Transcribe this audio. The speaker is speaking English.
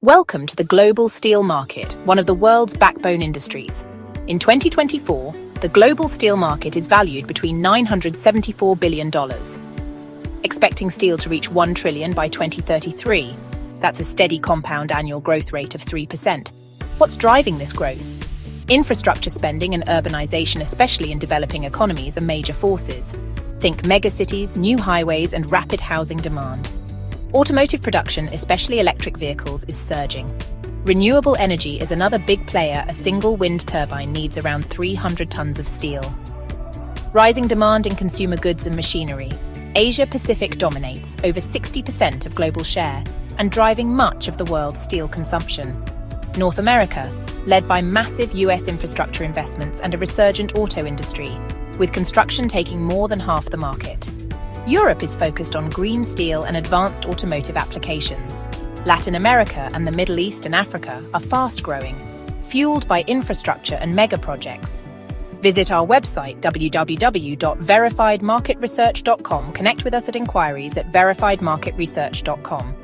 Welcome to the global steel market, one of the world's backbone industries. In 2024, the global steel market is valued between $974 billion. Expecting steel to reach $1 trillion by 2033. That's a steady compound annual growth rate of 3%. What's driving this growth? Infrastructure spending and urbanization, especially in developing economies, are major forces. Think megacities, new highways, and rapid housing demand. Automotive production, especially electric vehicles, is surging. Renewable energy is another big player. A single wind turbine needs around 300 tons of steel. Rising demand in consumer goods and machinery. Asia-Pacific dominates, over 60% of global share, and driving much of the world's steel consumption. North America, led by massive US infrastructure investments and a resurgent auto industry, with construction taking more than half the market. Europe is focused on green steel and advanced automotive applications. Latin America and the Middle East and Africa are fast-growing, fueled by infrastructure and mega projects. Visit our website www.verifiedmarketresearch.com. Connect with us at inquiries at verifiedmarketresearch.com.